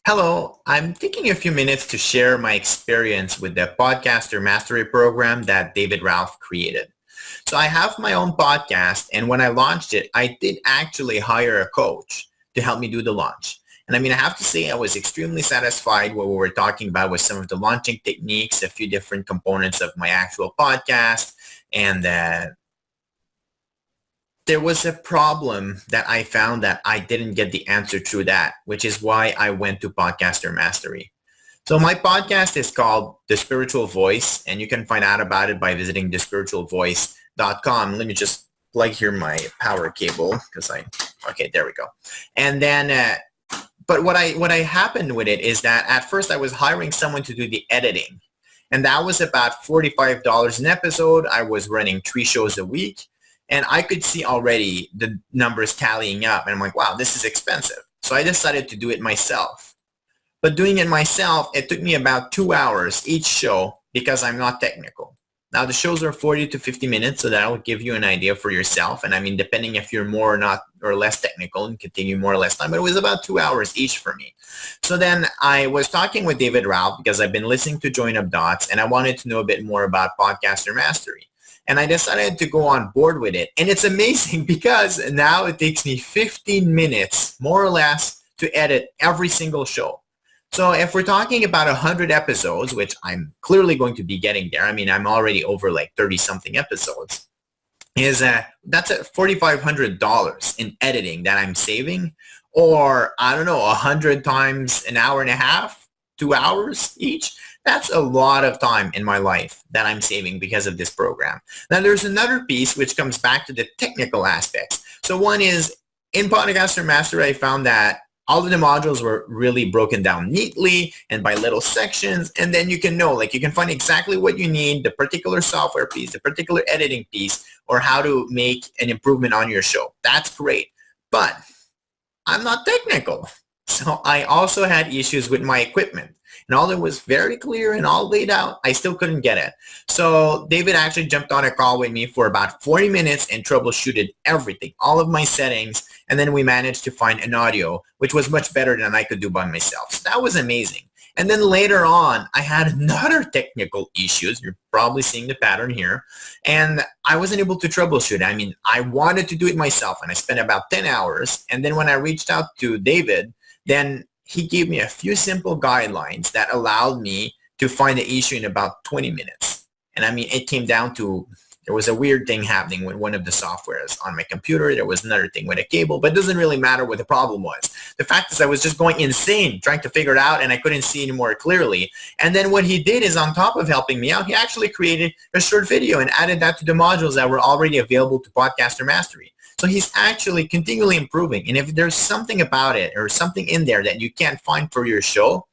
Hello, I'm taking a few minutes to share my experience with the Podcaster Mastery program that David Ralph created. So I have my own podcast, and when I launched it, I did actually hire a coach to help me do the launch. And I have to say I was extremely satisfied what we were talking about with some of the launching techniques, a few different components of my actual podcast, and there was a problem that I found that I didn't get the answer to that, which is why I went to Podcaster Mastery. So my podcast is called The Spiritual Voice, and you can find out about it by visiting thespiritualvoice.com. Let me just plug here my power cable okay, there we go. And then, but what I happened with it is that at first I was hiring someone to do the editing, and that was about $45 an episode. I was running 3 shows a week. And I could see already the numbers tallying up. And I'm like, wow, this is expensive. So I decided to do it myself. But doing it myself, it took me about 2 hours each show because I'm not technical. Now, the shows are 40 to 50 minutes, so that will give you an idea for yourself. And depending if you're more or not or less technical, and can take you more or less time. But it was about 2 hours each for me. So then I was talking with David Ralph because I've been listening to Join Up Dots, and I wanted to know a bit more about Podcaster Mastery. And I decided to go on board with it. And it's amazing because now it takes me 15 minutes, more or less, to edit every single show. So if we're talking about 100 episodes, which I'm clearly going to be getting there, I'm already over like 30-something episodes, that's at $4,500 in editing that I'm saving, or I don't know, 100 times an hour and a half, 2 hours each. That's a lot of time in my life that I'm saving because of this program. Now, there's another piece which comes back to the technical aspects. So one is in Podcaster Mastery, I found that all of the modules were really broken down neatly and by little sections. And then you can find exactly what you need, the particular software piece, the particular editing piece, or how to make an improvement on your show. That's great. But I'm not technical. So I also had issues with my equipment. And although it was very clear and all laid out, I still couldn't get it. So David actually jumped on a call with me for about 40 minutes and troubleshooted everything, all of my settings. And then we managed to find an audio, which was much better than I could do by myself. So that was amazing. And then later on, I had another technical issues. You're probably seeing the pattern here. And I wasn't able to troubleshoot. I wanted to do it myself, and I spent about 10 hours. And then when I reached out to David, then he gave me a few simple guidelines that allowed me to find the issue in about 20 minutes. And it came down to, there was a weird thing happening with one of the softwares on my computer. There was another thing with a cable, but it doesn't really matter what the problem was. The fact is I was just going insane trying to figure it out, and I couldn't see any more clearly. And then what he did is, on top of helping me out, he actually created a short video and added that to the modules that were already available to Podcaster Mastery. So he's actually continually improving. And if there's something about it or something in there that you can't find for your show,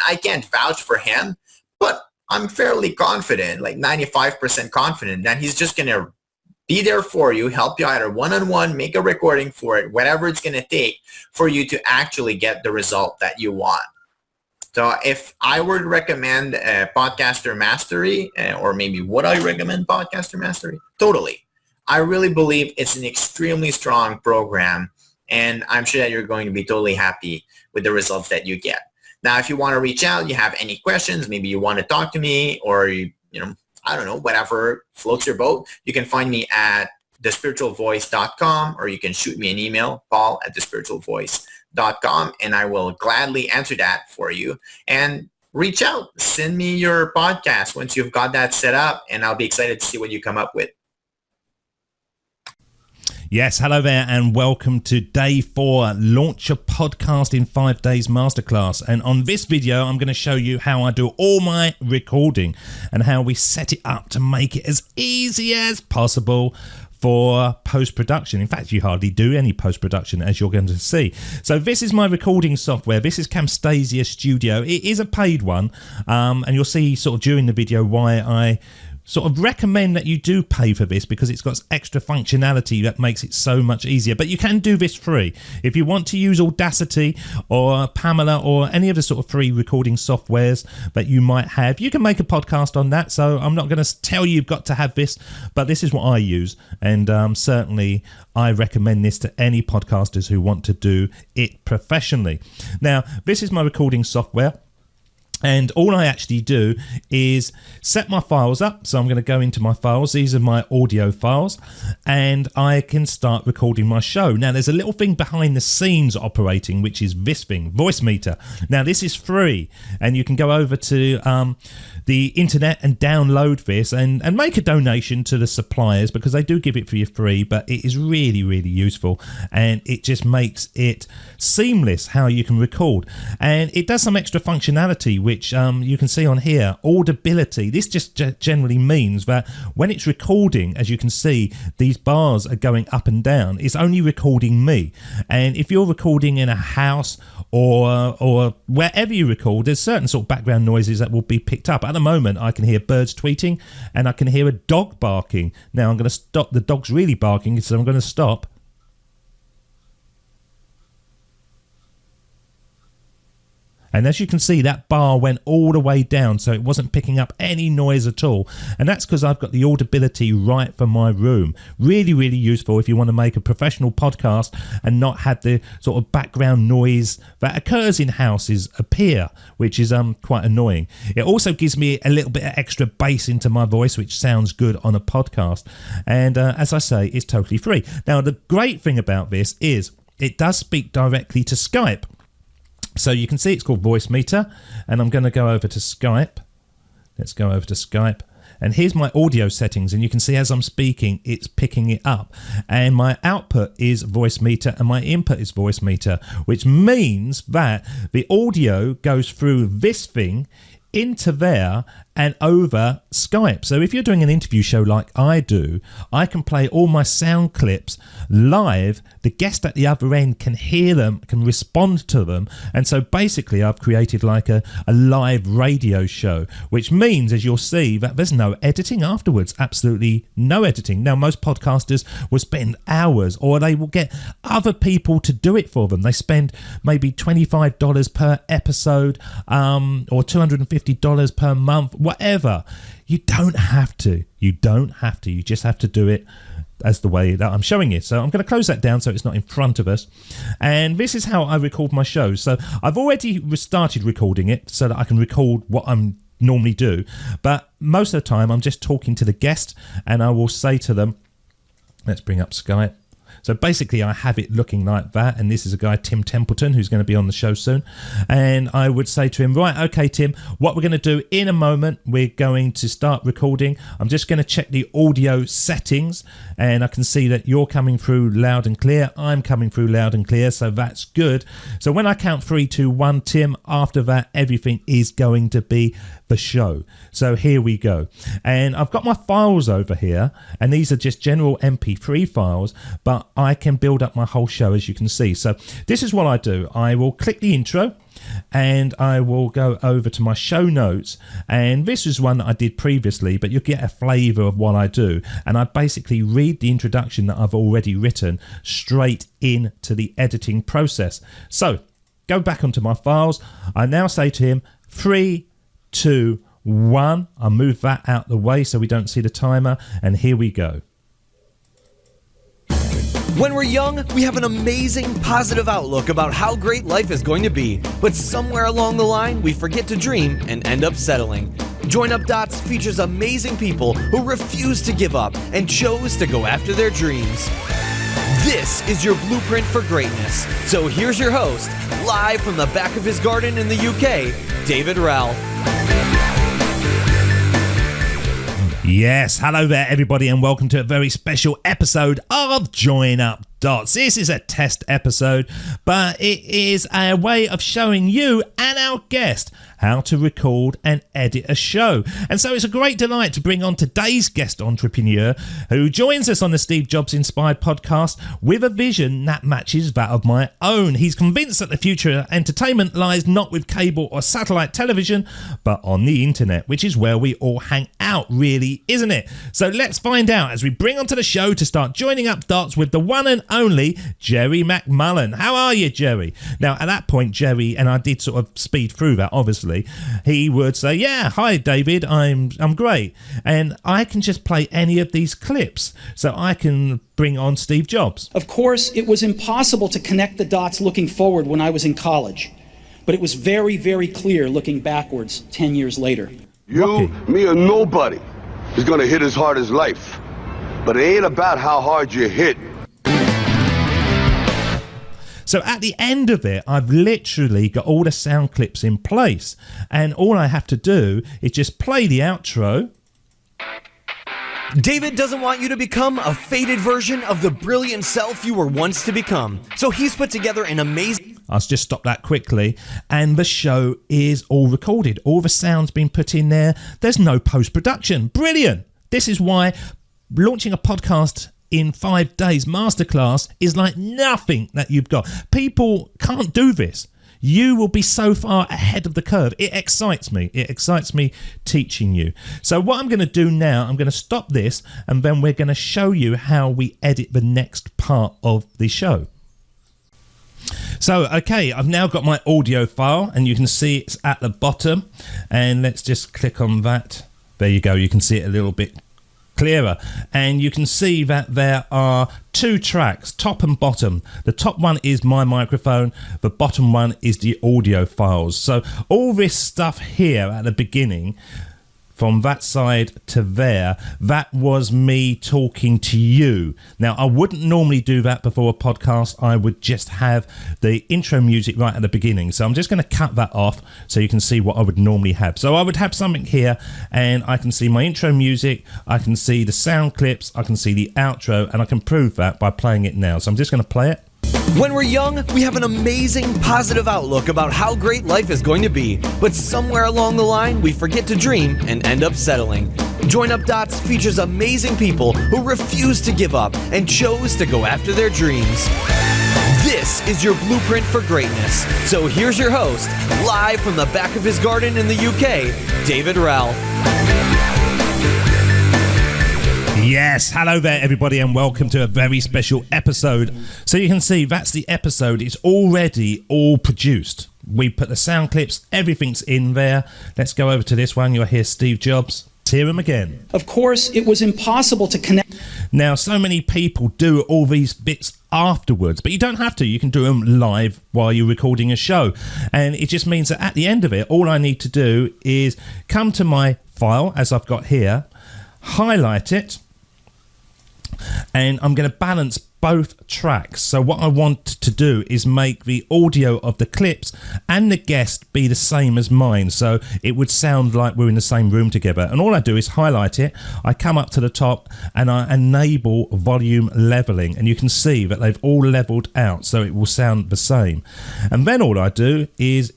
I can't vouch for him, but I'm fairly confident, like 95% confident, that he's just going to be there for you, help you either one-on-one, make a recording for it, whatever it's going to take for you to actually get the result that you want. So if I were to recommend Podcaster Mastery, or maybe would I recommend Podcaster Mastery? Totally. I really believe it's an extremely strong program, and I'm sure that you're going to be totally happy with the results that you get. Now, if you want to reach out, you have any questions, maybe you want to talk to me, or I don't know, whatever floats your boat, you can find me at thespiritualvoice.com, or you can shoot me an email, paul@thespiritualvoice.com, and I will gladly answer that for you. And reach out, send me your podcast once you've got that set up, and I'll be excited to see what you come up with. Yes, hello there, and welcome to day 4, Launch Your Podcast in 5 Days Masterclass. And on this video, I'm going to show you how I do all my recording and how we set it up to make it as easy as possible for post-production. In fact, you hardly do any post-production, as you're going to see. So this is my recording software. This is Camtasia Studio. It is a paid one, and you'll see sort of during the video why I sort of recommend that you do pay for this because it's got extra functionality that makes it so much easier. But you can do this free. If you want to use Audacity or Pamela or any of the sort of free recording softwares that you might have, you can make a podcast on that. So I'm not going to tell you you've got to have this, but this is what I use. And certainly I recommend this to any podcasters who want to do it professionally. Now, this is my recording software. And all I actually do is set my files up. So I'm going to go into my files. These are my audio files. And I can start recording my show. Now, there's a little thing behind the scenes operating, which is this thing, Voicemeeter. Now, this is free. And you can go over to the internet and download this and make a donation to the suppliers because they do give it for you free. But it is really, really useful. And it just makes it seamless how you can record. And it does some extra functionality, which you can see on here, audibility. This just generally means that when it's recording, as you can see, these bars are going up and down. It's only recording me. And if you're recording in a house or wherever you record, there's certain sort of background noises that will be picked up. At the moment, I can hear birds tweeting and I can hear a dog barking. Now, I'm going to stop. The dog's really barking, so I'm going to stop. And as you can see, that bar went all the way down, so it wasn't picking up any noise at all. And that's because I've got the audibility right for my room. Really, really useful if you want to make a professional podcast and not have the sort of background noise that occurs in houses appear, which is quite annoying. It also gives me a little bit of extra bass into my voice, which sounds good on a podcast. And as I say, it's totally free. Now, the great thing about this is it does speak directly to Skype. So you can see it's called Voicemeeter, and I'm going to go over to Skype. Let's go over to Skype. And here's my audio settings, and you can see as I'm speaking, it's picking it up. And my output is Voicemeeter, and my input is Voicemeter, which means that the audio goes through this thing into there and over Skype. So if you're doing an interview show like I do, I can play all my sound clips live. The guest at the other end can hear them, can respond to them. And so basically I've created like a live radio show, which means, as you'll see, that there's no editing afterwards. Absolutely no editing. Now, most podcasters will spend hours, or they will get other people to do it for them. They spend maybe $25 per episode, or $250 per month, whatever. You don't have to. You don't have to. You just have to do it as the way that I'm showing it. So I'm going to close that down so it's not in front of us. And this is how I record my shows. So I've already started recording it so that I can record what I'm normally do. But most of the time I'm just talking to the guest, and I will say to them, let's bring up Skype. So basically I have it looking like that, and this is a guy, Tim Templeton, who's going to be on the show soon. And I would say to him, right, okay, Tim, what we're going to do in a moment, we're going to start recording. I'm just going to check the audio settings, and I can see that you're coming through loud and clear. I'm coming through loud and clear, so that's good. So when I count 3, 2, 1, Tim, after that, everything is going to be the show. So here we go. And I've got my files over here, and these are just general MP3 files, but I can build up my whole show, as you can see. So this is what I do. I will click the intro, and I will go over to my show notes, and this is one that I did previously, but you'll get a flavour of what I do. And I basically read the introduction that I've already written straight into the editing process. So go back onto my files. I now say to him, 3, 2, 1. I'll move that out the way so we don't see the timer, and here we go. When we're young, we have an amazing positive outlook about how great life is going to be, but somewhere along the line, we forget to dream and end up settling. Join Up Dots features amazing people who refuse to give up and chose to go after their dreams. This is your blueprint for greatness. So here's your host, live from the back of his garden in the UK, David Ralph. Yes, hello there everybody, and welcome to a very special episode of Join Up Dots. This is a test episode, but it is a way of showing you and our guest how to record and edit a show. And so it's a great delight to bring on today's guest entrepreneur who joins us on the Steve Jobs Inspired podcast with a vision that matches that of my own. He's convinced that the future of entertainment lies not with cable or satellite television, but on the internet, which is where we all hang out, really, isn't it? So let's find out as we bring onto the show to start joining up dots with the one and only Jerry McMullen. How are you, Jerry? Now, at that point, Jerry, and I did sort of speed through that, obviously, he would say, yeah, hi, David, I'm great. And I can just play any of these clips. So I can bring on Steve Jobs. Of course, it was impossible to connect the dots looking forward when I was in college. But it was very, very clear looking backwards 10 years later. You, me, or nobody is gonna hit as hard as life. But it ain't about how hard you hit. So at the end of it, I've literally got all the sound clips in place. And all I have to do is just play the outro. David doesn't want you to become a faded version of the brilliant self you were once to become. So he's put together an amazing... I'll just stop that quickly. And the show is all recorded. All the sound's been put in there. There's no post-production. Brilliant. This is why launching a podcast in 5 days masterclass is like nothing that you've got. People can't do this. You will be so far ahead of the curve. It excites me. It excites me teaching you. So what I'm going to do now, I'm going to stop this and then we're going to show you how we edit the next part of the show. So, okay, I've now got my audio file and you can see it's at the bottom. And let's just click on that. There you go. You can see it a little bit clearer, and you can see that there are 2 tracks, top and bottom. The top one is my microphone, the bottom one is the audio files. So all this stuff here at the beginning, from that side to there, that was me talking to you. Now, I wouldn't normally do that before a podcast. I would just have the intro music right at the beginning. So I'm just going to cut that off so you can see what I would normally have. So I would have something here and I can see my intro music, I can see the sound clips, I can see the outro, and I can prove that by playing it now. So I'm just going to play it. When we're young, we have an amazing positive outlook about how great life is going to be. But somewhere along the line, we forget to dream and end up settling. Join Up Dots features amazing people who refuse to give up and chose to go after their dreams. This is your blueprint for greatness. So here's your host, live from the back of his garden in the UK, David Ralph. Yes, hello there everybody and welcome to a very special episode. So you can see that's the episode. It's already all produced. We put the sound clips, everything's in there. Let's go over to this one. You'll hear Steve Jobs. Hear him again. Of course, it was impossible to connect. Now, so many people do all these bits afterwards, but you don't have to. You can do them live while you're recording a show. And it just means that at the end of it, all I need to do is come to my file, as I've got here, highlight it, and I'm going to balance both tracks. So what I want to do is make the audio of the clips and the guest be the same as mine, so it would sound like we're in the same room together. And all I do is highlight it, I come up to the top and I enable volume leveling, and you can see that they've all leveled out so it will sound the same. And then all I do is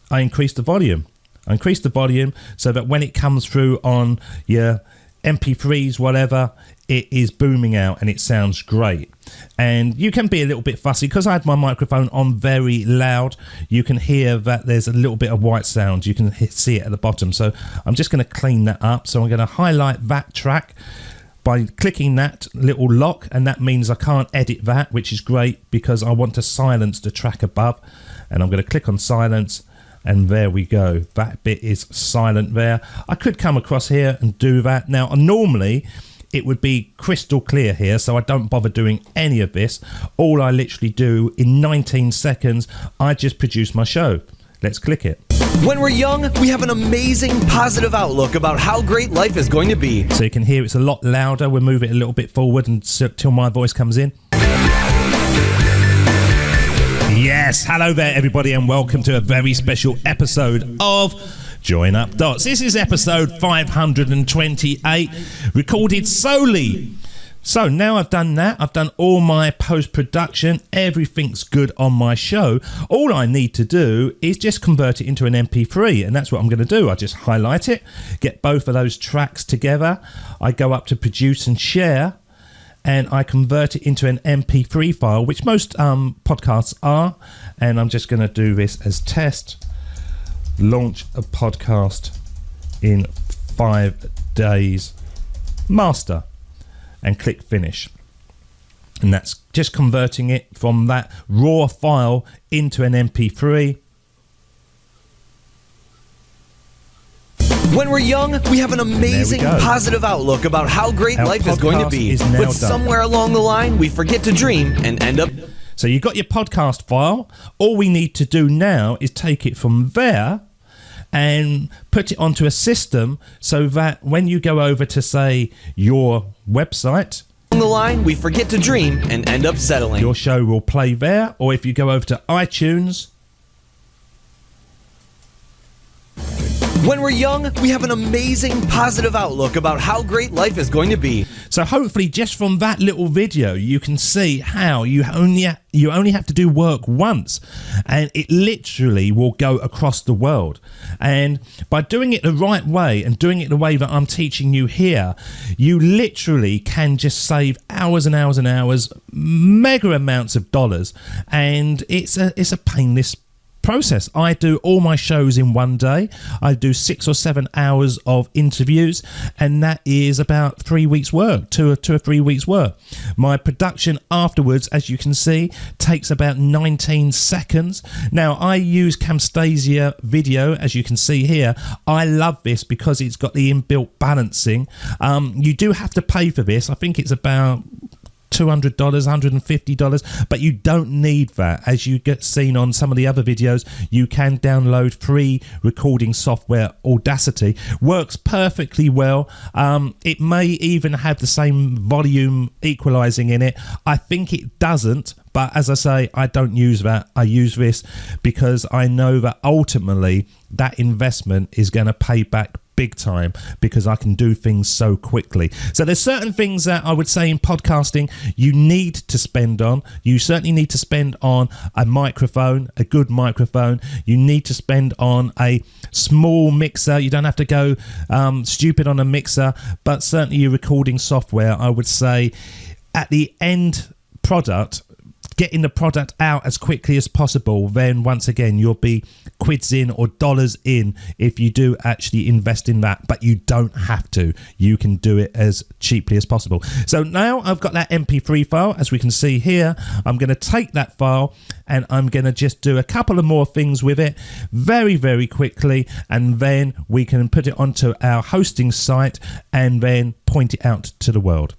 I increase the volume. I increase the volume so that when it comes through on your MP3s, whatever, it is booming out and it sounds great. And you can be a little bit fussy because I had my microphone on very loud. You can hear that there's a little bit of white sound. You can see it at the bottom. So I'm just going to clean that up. So I'm going to highlight that track by clicking that little lock, and that means I can't edit that, which is great because I want to silence the track above. And I'm going to click on silence. And there we go. That bit is silent there. I could come across here and do that. Now, normally it would be crystal clear here, so I don't bother doing any of this. All I literally do in 19 seconds, I just produce my show. Let's click it. When we're young, we have an amazing positive outlook about how great life is going to be. So you can hear it's a lot louder. We'll move it a little bit forward until my voice comes in. Yes, hello there everybody and welcome to a very special episode of Join Up Dots. This is episode 528, recorded solely So now I've done that, I've done all my post-production, everything's good on my show. All I need to do is just convert it into an MP3, and that's what I'm going to do. I just highlight it, get both of those tracks together, I go up to produce and share, and I convert it into an MP3 file, which most podcasts are, and I'm just going to do this as test, launch a podcast in 5 days, master. And click finish, and that's just converting it from that raw file into an MP3. When we're young, we have an amazing positive outlook about how great life is going to be. But somewhere along the line, we forget to dream and end up... So you got your podcast file. All we need to do now is take it from there and put it onto a system so that when you go over to, say, your website, on the line, we forget to dream and end up settling. Your show will play there, or if you go over to iTunes. When we're young, we have an amazing positive outlook about how great life is going to be. So hopefully just from that little video you can see how you only have to do work once and it literally will go across the world. And by doing it the right way and doing it the way that I'm teaching you here, you literally can just save hours and hours and hours, mega amounts of dollars, and it's a painless process. I do all my shows in one day. I do 6 or 7 hours of interviews, and that is about 3 weeks work, 2 or 3 weeks work. My production afterwards, as you can see, takes about 19 seconds. Now I use Camtasia Video, as you can see here. I love this because it's got the inbuilt balancing. You do have to pay for this. I think it's about $200, $150, but you don't need that. As you get seen on some of the other videos, you can download free recording software. Audacity works perfectly well. It may even have the same volume equalizing in it. I think it doesn't, but as I say, I don't use that. I use this because I know that ultimately that investment is going to pay back big time because I can do things so quickly. So there's certain things that I would say in podcasting you need to spend on. You certainly need to spend on a microphone, a good microphone. You need to spend on a small mixer. You don't have to go stupid on a mixer, but certainly your recording software, I would say at the end product, getting the product out as quickly as possible, then once again you'll be quids in or dollars in if you do actually invest in that. But you don't have to. You can do it as cheaply as possible. So now I've got that MP3 file, as we can see here. I'm going to take that file and I'm going to just do a couple of more things with it very, very quickly, and then we can put it onto our hosting site and then point it out to the world.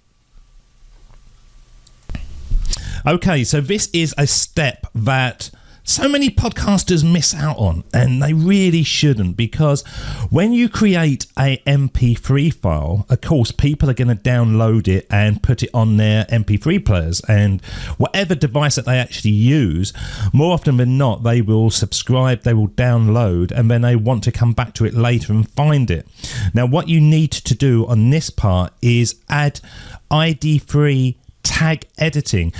Okay, so this is a step that so many podcasters miss out on, and they really shouldn't, because when you create a MP3 file, of course, people are going to download it and put it on their MP3 players, and whatever device that they actually use, more often than not, they will subscribe, they will download, and then they want to come back to it later and find it. Now, what you need to do on this part is add ID3 tag editing,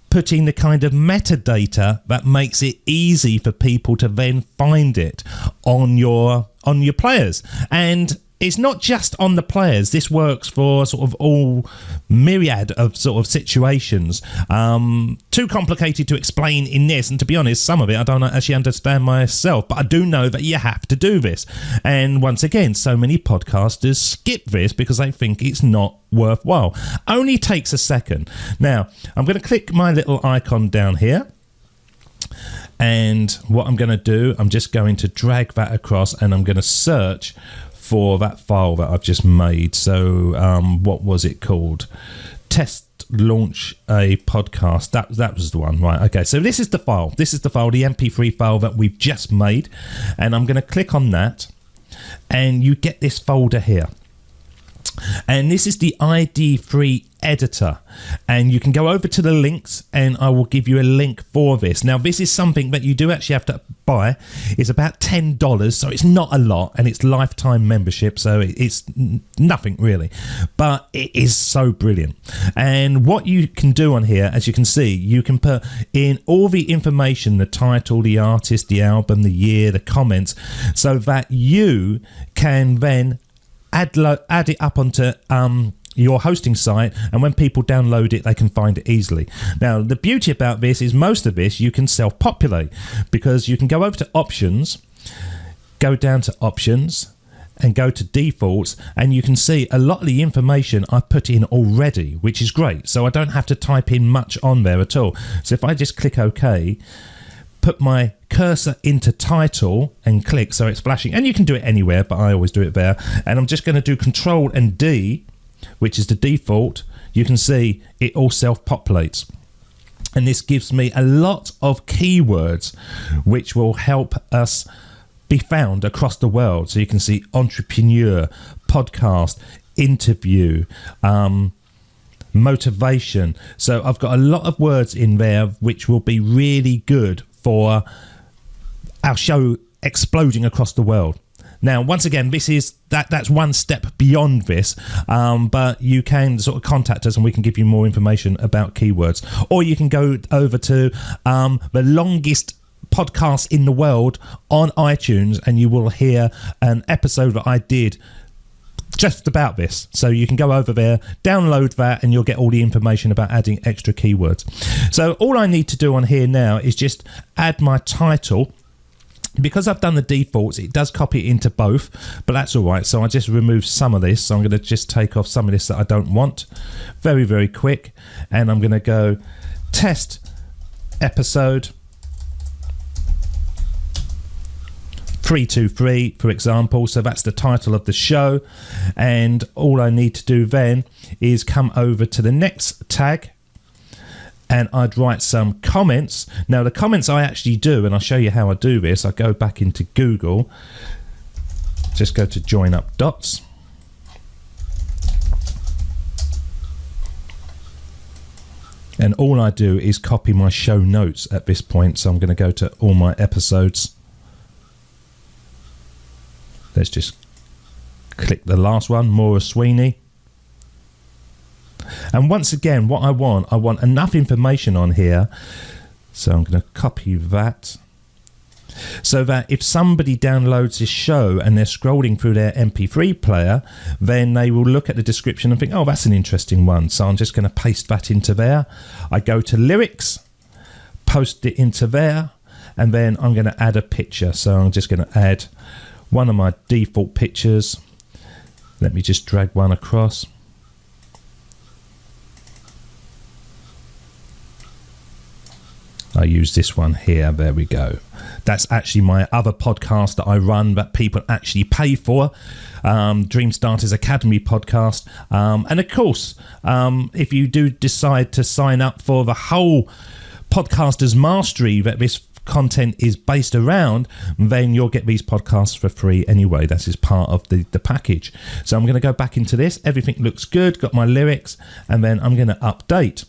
putting the kind of metadata that makes it easy for people to then find it on your players. And it's not just on the players. This works for sort of all myriad of sort of situations. Too complicated to explain in this, and to be honest, some of it I don't actually understand myself, but I do know that you have to do this. And once again, so many podcasters skip this because they think it's not worthwhile. Only takes a second. Now, I'm going to click my little icon down here. And what I'm going to do, I'm just going to drag that across and I'm going to search for that file that I've just made. So what was it called? Test launch a podcast. That was the one, right? Okay, so this is the file. This is the file, the MP3 file that we've just made. And I'm going to click on that and you get this folder here. And this is the ID3 editor, and you can go over to the links and I will give you a link for this. Now this is something that you do actually have to buy. It's about $10, so it's not a lot, and it's lifetime membership, so it's nothing really, but it is so brilliant. And what you can do on here, as you can see, you can put in all the information, the title, the artist, the album, the year, the comments, so that you can then add it up onto your hosting site, and when people download it they can find it easily. Now the beauty about this is most of this you can self-populate, because you can go over to options, go down to options and go to defaults, and you can see a lot of the information I've put in already, which is great, so I don't have to type in much on there at all. So if I just click OK, put my cursor into title and click, so it's flashing, and you can do it anywhere but I always do it there, and I'm just going to do Control and D, which is the default. You can see it all self-populates, and this gives me a lot of keywords which will help us be found across the world. So you can see entrepreneur, podcast, interview, motivation. So I've got a lot of words in there which will be really good for our show exploding across the world. Now, once again, this is that's one step beyond this, but you can sort of contact us and we can give you more information about keywords. Or you can go over to the longest podcast in the world on iTunes, and you will hear an episode that I did just about this. So you can go over there, download that, and you'll get all the information about adding extra keywords. So all I need to do on here now is just add my title. Because I've done the defaults, it does copy it into both, but that's all right. So I just remove some of this. So I'm going to just take off some of this that I don't want. Very, very quick. And I'm going to go test episode 323, for example. So that's the title of the show. And all I need to do then is come over to the next tag, and I'd write some comments. Now the comments I actually do, and I'll show you how I do this. I go back into Google, just go to join up dots. And all I do is copy my show notes at this point. So I'm going to go to all my episodes. Let's just click the last one, Maura Sweeney. And once again, what I want enough information on here, so I'm going to copy that, so that if somebody downloads this show and they're scrolling through their MP3 player, then they will look at the description and think, oh, that's an interesting one. So I'm just going to paste that into there. I go to lyrics, post it into there, and then I'm going to add a picture. So I'm just going to add one of my default pictures. Let me just drag one across. I use this one here. There we go. That's actually my other podcast that I run that people actually pay for, Dream Starters Academy podcast. And of course, if you do decide to sign up for the whole Podcasters Mastery that this content is based around, then you'll get these podcasts for free anyway. That is part of the package. So I'm going to go back into this. Everything looks good. Got my lyrics, and then I'm going to update.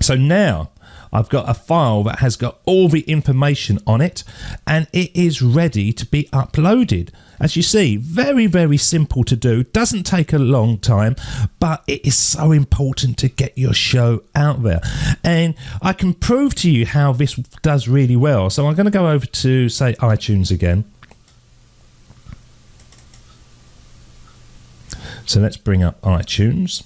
So now I've got a file that has got all the information on it, and it is ready to be uploaded. As you see, very, very simple to do. Doesn't take a long time, but it is so important to get your show out there. And I can prove to you how this does really well. So I'm going to go over to, say, iTunes again. So let's bring up iTunes.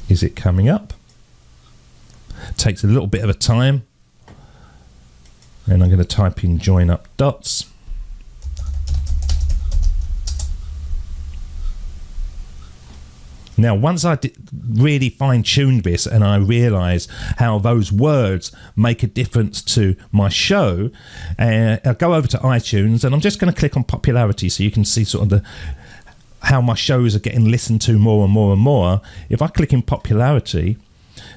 Is it coming up? Takes a little bit of a time, and I'm going to type in join up dots. Now once I really fine-tuned this and I realise how those words make a difference to my show, I'll go over to iTunes and I'm just going to click on popularity so you can see sort of how my shows are getting listened to more and more and more. If I click in popularity,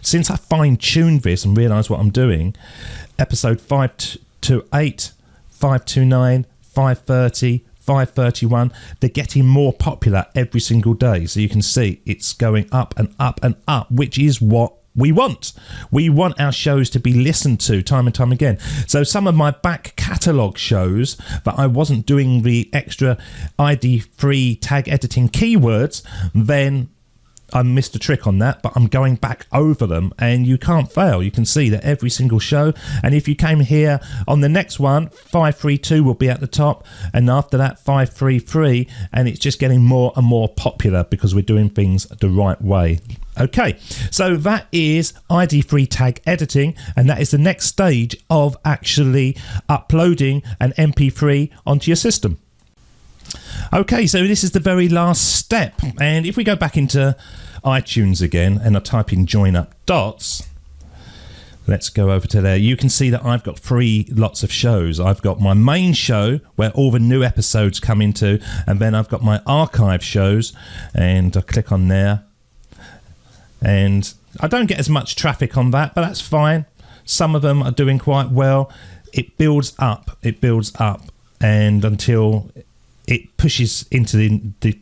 since I fine-tuned this and realised what I'm doing, episode 528, 529, 530, 531. They're getting more popular every single day. So you can see it's going up and up and up, which is what we want. We want our shows to be listened to time and time again. So some of my back catalogue shows that I wasn't doing the extra ID3 tag editing keywords, then I missed a trick on that, but I'm going back over them and you can't fail. You can see that every single show. And if you came here on the next one, 532 will be at the top. And after that, 533. And it's just getting more and more popular because we're doing things the right way. Okay, so that is ID3 tag editing. And that is the next stage of actually uploading an MP3 onto your system. Okay, so this is the very last step. And if we go back into iTunes again and I type in Join Up Dots, let's go over to there. You can see that I've got 3 lots of shows. I've got my main show where all the new episodes come into, and then I've got my archive shows, and I click on there. And I don't get as much traffic on that, but that's fine. Some of them are doing quite well. It builds up, and until it pushes into the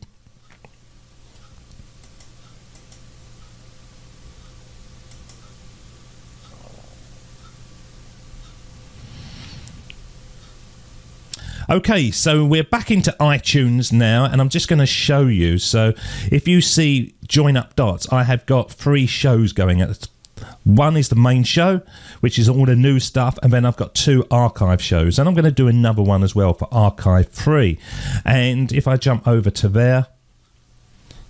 Okay, so we're back into iTunes now, and I'm just going to show you. So if you see Join Up Dots, I have got 3 shows going at the one is the main show, which is all the new stuff, and then I've got 2 archive shows, and I'm going to do another one as well for Archive 3. And if I jump over to there,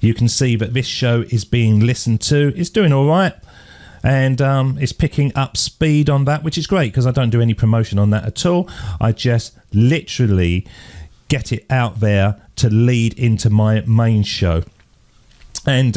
you can see that this show is being listened to. It's doing all right, and it's picking up speed on that, which is great because I don't do any promotion on that at all. I just literally get it out there to lead into my main show. And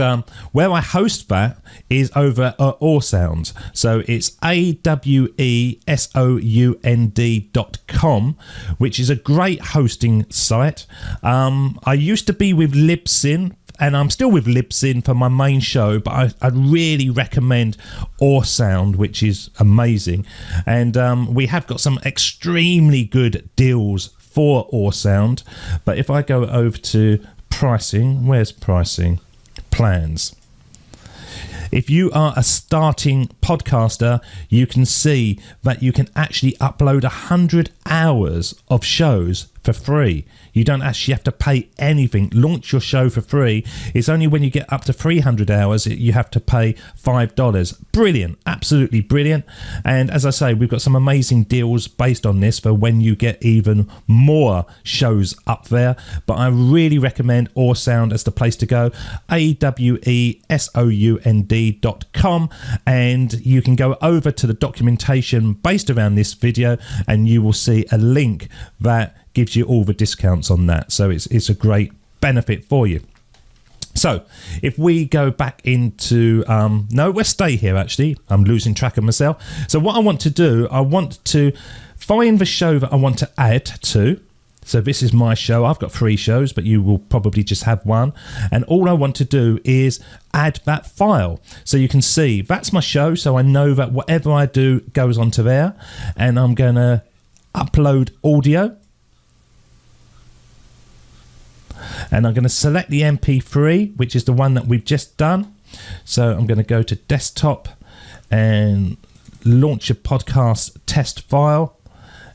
where I host that is over at Awesound. So it's awesound.com, which is a great hosting site. I used to be with Libsyn, and I'm still with Libsyn for my main show, but I really recommend Awesound, which is amazing. And we have got some extremely good deals for Awesound. But if I go over to pricing, where's pricing? Plans. If you are a starting podcaster, you can see that you can actually upload 100 hours of shows for free. You don't actually have to pay anything. Launch your show for free. It's only when you get up to 300 hours you have to pay $5. Brilliant, absolutely brilliant. And as I say, we've got some amazing deals based on this for when you get even more shows up there. But I really recommend Awesound as the place to go. awesound.com, and you can go over to the documentation based around this video, and you will see a link that gives you all the discounts on that. So it's a great benefit for you. So if we go back into no, we'll stay here actually. I'm losing track of myself. So what I want to do, I want to find the show that I want to add to. So this is my show. I've got 3 shows, but you will probably just have 1. And all I want to do is add that file. So you can see that's my show. So I know that whatever I do goes onto there. And I'm going to upload audio. And I'm going to select the MP3, which is the one that we've just done. So I'm going to go to desktop and launch a podcast test file.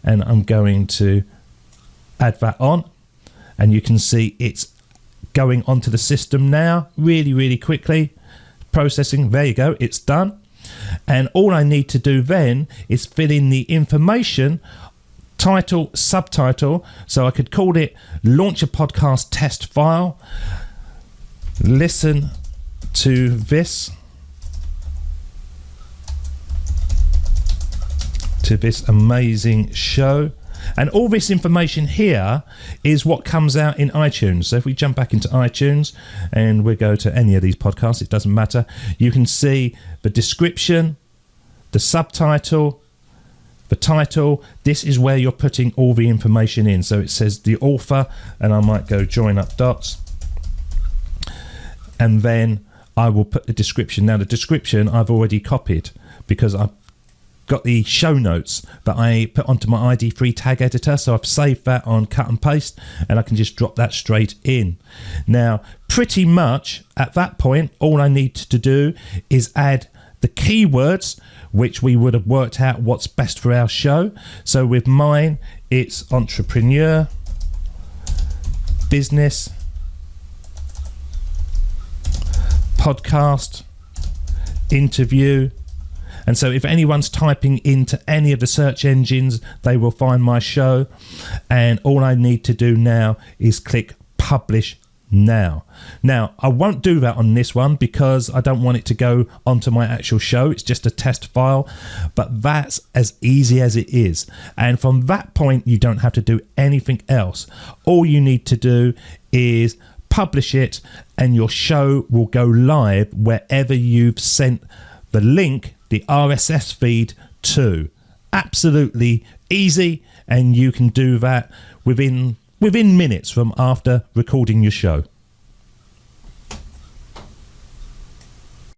And I'm going to add that on. And you can see it's going onto the system now really, really quickly. Processing. There you go. It's done. And all I need to do then is fill in the information, title, subtitle. So I could call it Launch a Podcast Test File. Listen to this. To this amazing show. And all this information here is what comes out in iTunes. So if we jump back into iTunes and we go to any of these podcasts, it doesn't matter. You can see the description, the subtitle, the title. This is where you're putting all the information in. So it says the author, and I might go Join Up Dots. And then I will put the description. Now the description I've already copied because got the show notes that I put onto my ID3 tag editor. So I've saved that on cut and paste, and I can just drop that straight in. Now, pretty much at that point, all I need to do is add the keywords, which we would have worked out what's best for our show. So with mine, it's entrepreneur, business, podcast, interview. And so if anyone's typing into any of the search engines, they will find my show. And all I need to do now is click publish now. Now, I won't do that on this one because I don't want it to go onto my actual show. It's just a test file, but that's as easy as it is. And from that point, you don't have to do anything else. All you need to do is publish it, and your show will go live wherever you've sent the link, the RSS feed to. Absolutely easy, and you can do that within minutes from after recording your show.